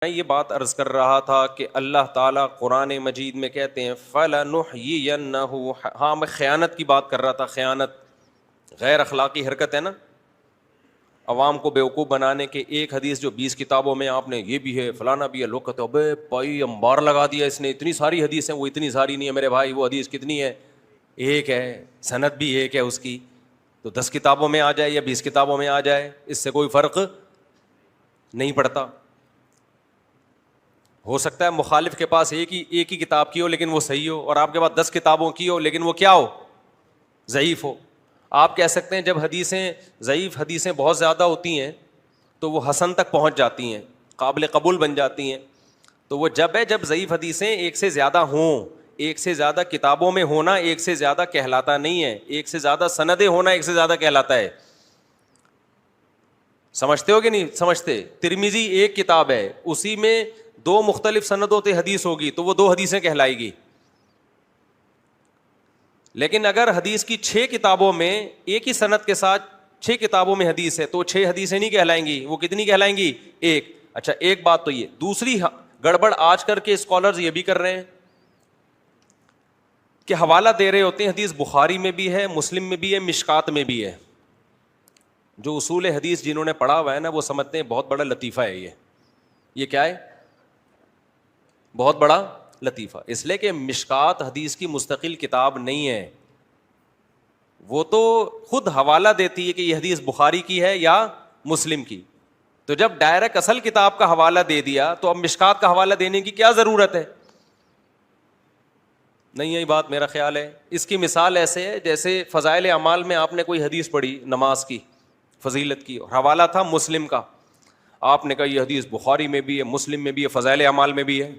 میں یہ بات عرض کر رہا تھا کہ اللہ تعالیٰ قرآن مجید میں کہتے ہیں فَلَنُحْيِيَنَّهُ، ہاں میں خیانت کی بات کر رہا تھا. خیانت غیر اخلاقی حرکت ہے نا، عوام کو بیوقوف بنانے کے. ایک حدیث جو 20 کتابوں میں آپ نے یہ بھی ہے فلانا بھی ہے، لوگ کہتے ہیں ابے بھائی انبار لگا دیا اس نے، اتنی ساری حدیث ہیں. وہ اتنی ساری نہیں ہے میرے بھائی، وہ حدیث کتنی ہے؟ ایک ہے، سند بھی ایک ہے اس کی. تو 10 کتابوں میں آ جائے یا 20 کتابوں میں آ جائے، اس سے کوئی فرق نہیں پڑتا. ہو سکتا ہے مخالف کے پاس ایک ہی کتاب کی ہو لیکن وہ صحیح ہو، اور آپ کے پاس 10 کتابوں کی ہو لیکن وہ کیا ہو؟ ضعیف ہو. آپ کہہ سکتے ہیں جب حدیثیں ضعیف حدیثیں بہت زیادہ ہوتی ہیں تو وہ حسن تک پہنچ جاتی ہیں، قابل قبول بن جاتی ہیں. تو وہ جب ضعیف حدیثیں ایک سے زیادہ ہوں، ایک سے زیادہ کتابوں میں ہونا ایک سے زیادہ کہلاتا نہیں ہے، ایک سے زیادہ سندیں ہونا ایک سے زیادہ کہلاتا ہے. سمجھتے ہو کہ نہیں سمجھتے؟ ترمذی ایک کتاب ہے، اسی میں 2 مختلف سندوں سے حدیث ہوگی تو وہ 2 حدیثیں کہلائے گی. لیکن اگر حدیث کی 6 کتابوں میں ایک ہی سند کے ساتھ 6 کتابوں میں حدیث ہے تو 6 حدیثیں نہیں کہلائیں گی، وہ کتنی کہلائیں گی؟ ایک. اچھا ایک بات تو یہ. دوسری گڑبڑ آج کر کے اسکالرز یہ بھی کر رہے ہیں کہ حوالہ دے رہے ہوتے ہیں، حدیث بخاری میں بھی ہے، مسلم میں بھی ہے، مشکات میں بھی ہے. جو اصول حدیث جنہوں نے پڑھا ہوا ہے نا وہ سمجھتے ہیں بہت بڑا لطیفہ ہے یہ کیا ہے؟ بہت بڑا لطیفہ. اس لیے کہ مشکات حدیث کی مستقل کتاب نہیں ہے، وہ تو خود حوالہ دیتی ہے کہ یہ حدیث بخاری کی ہے یا مسلم کی. تو جب ڈائریکٹ اصل کتاب کا حوالہ دے دیا تو اب مشکات کا حوالہ دینے کی کیا ضرورت ہے؟ نہیں یہی بات میرا خیال ہے. اس کی مثال ایسے ہے جیسے فضائل اعمال میں آپ نے کوئی حدیث پڑھی نماز کی فضیلت کی، اور حوالہ تھا مسلم کا. آپ نے کہا یہ حدیث بخاری میں بھی ہے، مسلم میں بھی ہے، فضائل اعمال میں بھی ہے.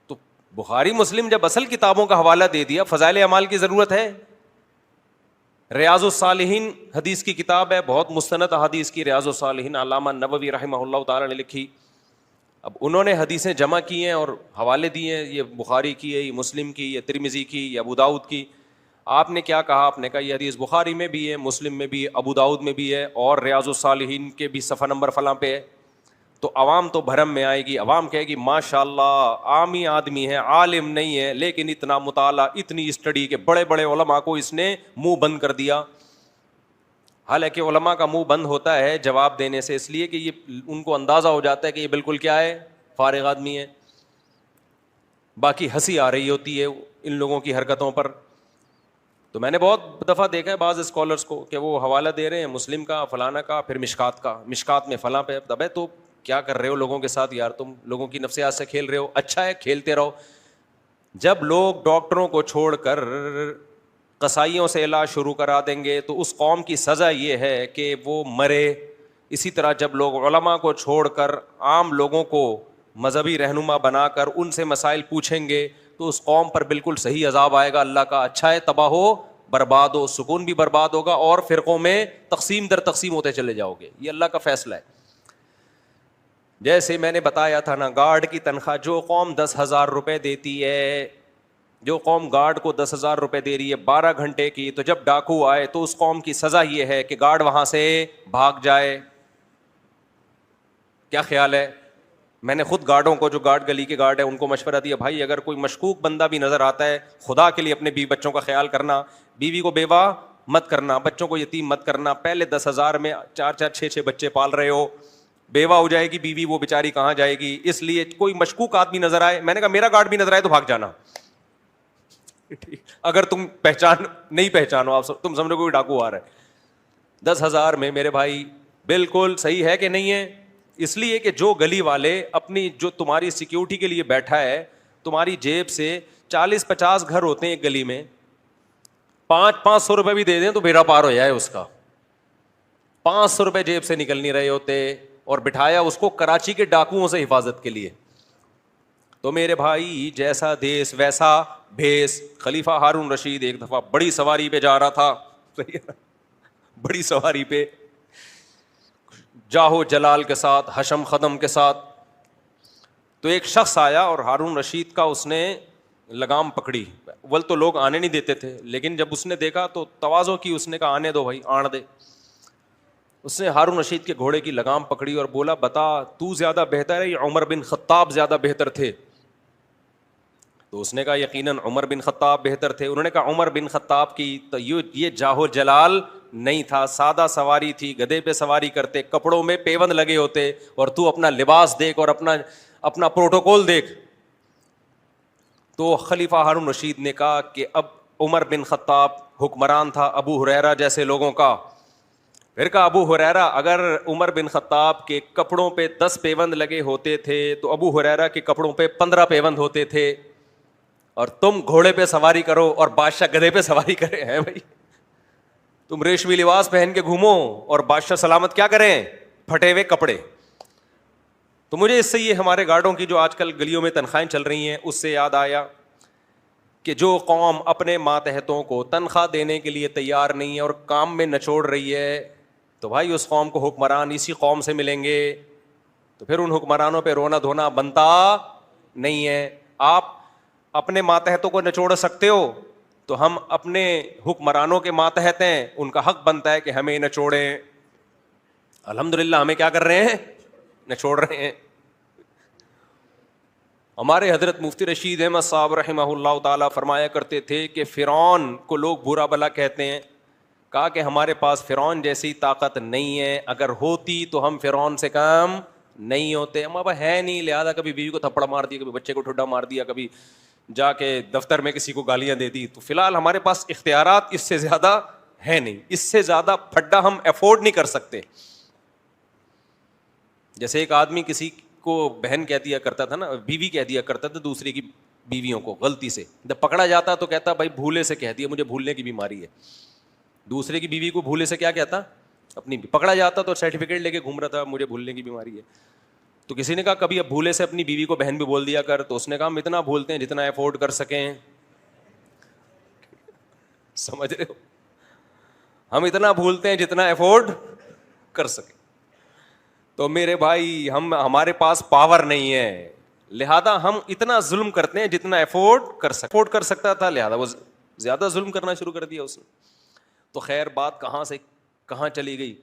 تو بخاری مسلم جب اصل کتابوں کا حوالہ دے دیا، فضائل اعمال کی ضرورت ہے؟ ریاض الصالحین حدیث کی کتاب ہے، بہت مستند احادیث کی. ریاض الصالحین علامہ نووی رحمہ اللہ تعالی نے لکھی. اب انہوں نے حدیثیں جمع کی ہیں اور حوالے دیے ہیں، یہ بخاری کی ہے، یہ مسلم کی، یہ ترمذی کی، یہ ابو داؤد کی. آپ نے کیا کہا؟ آپ نے کہا یہ حدیث بخاری میں بھی ہے، مسلم میں بھی ہے، ابو داؤد میں بھی ہے، اور ریاض الصالحین کے بھی صفحہ نمبر فلاں پہ ہے. تو عوام تو بھرم میں آئے گی، عوام کہے گی ماشاء اللہ عامی آدمی ہے، عالم نہیں ہے، لیکن اتنا مطالعہ اتنی اسٹڈی کے بڑے بڑے علماء کو اس نے منہ بند کر دیا. حالانکہ علماء کا منہ بند ہوتا ہے جواب دینے سے، اس لیے کہ یہ ان کو اندازہ ہو جاتا ہے کہ یہ بالکل کیا ہے، فارغ آدمی ہے. باقی ہنسی آ رہی ہوتی ہے ان لوگوں کی حرکتوں پر. تو میں نے بہت دفعہ دیکھا ہے بعض اسکالرس کو کہ وہ حوالہ دے رہے ہیں مسلم کا، فلانا کا، پھر مشکات کا، مشکات میں فلاں پہ. ابے تو کیا کر رہے ہو لوگوں کے ساتھ یار؟ تم لوگوں کی نفسیات سے کھیل رہے ہو. اچھا ہے کھیلتے رہو. جب لوگ ڈاکٹروں کو چھوڑ کر قصائیوں سے علاج شروع کرا دیں گے تو اس قوم کی سزا یہ ہے کہ وہ مرے. اسی طرح جب لوگ علماء کو چھوڑ کر عام لوگوں کو مذہبی رہنما بنا کر ان سے مسائل پوچھیں گے تو اس قوم پر بالکل صحیح عذاب آئے گا اللہ کا. اچھا ہے تباہ ہو، برباد ہو، سکون بھی برباد ہوگا اور فرقوں میں تقسیم در تقسیم ہوتے چلے جاؤ گے. یہ اللہ کا فیصلہ ہے. جیسے میں نے بتایا تھا نا، گارڈ کی تنخواہ جو قوم 10,000 روپے دیتی ہے، جو قوم گارڈ کو 10,000 روپے دے رہی ہے 12 گھنٹے کی، تو جب ڈاکو آئے تو اس قوم کی سزا یہ ہے کہ گارڈ وہاں سے بھاگ جائے. کیا خیال ہے؟ میں نے خود گارڈوں کو، جو گارڈ گلی کے گارڈ ہے، ان کو مشورہ دیا بھائی اگر کوئی مشکوک بندہ بھی نظر آتا ہے، خدا کے لیے اپنے بیوی بچوں کا خیال کرنا، بیوی کو بیوہ مت کرنا، بچوں کو یتیم مت کرنا. پہلے 10,000 میں 4 6 بچے پال رہے ہو، بیوہ ہو جائے گی بیوی، وہ بیچاری کہاں جائے گی؟ اس لیے کوئی مشکوک آدمی نظر آئے، میں نے کہا میرا گارڈ بھی نظر آئے تو بھاگ جانا. اگر تم نہیں پہچانو، آپ تم سمجھو کوئی ڈاکو آ رہا ہے. 10,000 میں میرے بھائی بالکل صحیح ہے کہ نہیں ہے؟ اس لیے کہ جو گلی والے اپنی، جو تمہاری سیکیورٹی کے لیے بیٹھا ہے، تمہاری جیب سے 40 50 گھر ہوتے ہیں ایک گلی میں، 500 روپے بھی دے دیں تو بیڑا پار ہو جائے اس کا. 500 روپے جیب سے نکل نہیں رہے ہوتے اور بٹھایا اس کو کراچی کے ڈاکوؤں سے حفاظت کے لیے. تو میرے بھائی جیسا دیس ویسا بھیس. خلیفہ ہارون رشید ایک دفعہ بڑی سواری پہ جا رہا تھا، بڑی سواری پہ جاہو جلال کے ساتھ، حشم خدم کے ساتھ. تو ایک شخص آیا اور ہارون رشید کا اس نے لگام پکڑی. ول تو لوگ آنے نہیں دیتے تھے، لیکن جب اس نے دیکھا تو تواضع کی، اس نے کہا آنے دو بھائی، آن دے. اس نے ہارون رشید کے گھوڑے کی لگام پکڑی اور بولا بتا تو زیادہ بہتر ہے یا عمر بن خطاب زیادہ بہتر تھے؟ تو اس نے کہا یقیناً عمر بن خطاب بہتر تھے. انہوں نے کہا عمر بن خطاب کی تو یہ جاہو جلال نہیں تھا, سادہ سواری تھی, گدھے پہ سواری کرتے, کپڑوں میں پیوند لگے ہوتے, اور تو اپنا لباس دیکھ اور اپنا پروٹوکول دیکھ. تو خلیفہ ہارون رشید نے کہا کہ اب عمر بن خطاب حکمران تھا ابو ہریرہ جیسے لوگوں کا. پھر کہا ابو ہریرہ اگر عمر بن خطاب کے کپڑوں پہ 10 پیوند لگے ہوتے تھے تو ابو ہریرہ کے کپڑوں پہ 15 پیوند ہوتے تھے, اور تم گھوڑے پہ سواری کرو اور بادشاہ گدھے پہ سواری کرے ہیں. بھائی تم ریشمی لباس پہن کے گھومو اور بادشاہ سلامت کیا کریں, پھٹے ہوئے کپڑے. تو مجھے اس سے یہ ہمارے گارڈوں کی جو آج کل گلیوں میں تنخواہیں چل رہی ہیں اس سے یاد آیا کہ جو قوم اپنے ماتحتوں کو تنخواہ دینے کے لیے تیار نہیں ہے اور کام میں نچوڑ رہی ہے, تو بھائی اس قوم کو حکمران اسی قوم سے ملیں گے, تو پھر ان حکمرانوں پہ رونا دھونا بنتا نہیں ہے. آپ اپنے ماتحتوں کو نچوڑ سکتے ہو تو ہم اپنے حکمرانوں کے ماتحت ہیں, ان کا حق بنتا ہے کہ ہمیں نچوڑیں. الحمدللہ ہمیں کیا کر رہے ہیں, نچوڑ رہے ہیں. ہمارے حضرت مفتی رشید احمد صاحب رحمہ اللہ تعالیٰ فرمایا کرتے تھے کہ فرعون کو لوگ برا بھلا کہتے ہیں, کہا کہ ہمارے پاس فرعون جیسی طاقت نہیں ہے, اگر ہوتی تو ہم فرعون سے کم نہیں ہوتے. ہم اب ہے نہیں, لہٰذا کبھی بیوی کو تھپڑ مار دیا, کبھی بچے کو ٹھڈا مار دیا, کبھی جا کے دفتر میں کسی کو گالیاں دے دی. تو فی الحال ہمارے پاس اختیارات اس سے زیادہ ہے نہیں, اس سے زیادہ پھڈا ہم افورڈ نہیں کر سکتے. جیسے ایک آدمی کسی کو بہن کہہ دیا کرتا تھا نا, بیوی کہہ دیا کرتا تھا دوسرے کی بیویوں کو غلطی سے, جب پکڑا جاتا تو کہتا بھائی بھولے سے کہہ دیا, مجھے بھولنے کی بیماری ہے. دوسرے کی بیوی کو بھولے سے کیا کہتا, اپنی. پکڑا جاتا تو سرٹیفکیٹ لے کے گھوم رہا تھا مجھے بھولنے کی بیماری ہے. تو کسی نے کہا کبھی اب بھولے سے اپنی بیوی کو بہن بھی بول دیا کر, تو اس نے کہا ہم اتنا بھولتے ہیں جتنا افورڈ کر سکیں. سمجھ رہے ہو, ہم اتنا بھولتے ہیں جتنا افورڈ کر سکیں. تو میرے بھائی ہمارے پاس پاور نہیں ہے, لہذا ہم اتنا ظلم کرتے ہیں جتنا افورڈ کر سکتا تھا, لہذا وہ زیادہ ظلم کرنا شروع کر دیا اس نے. تو خیر بات کہاں سے کہاں چلی گئی.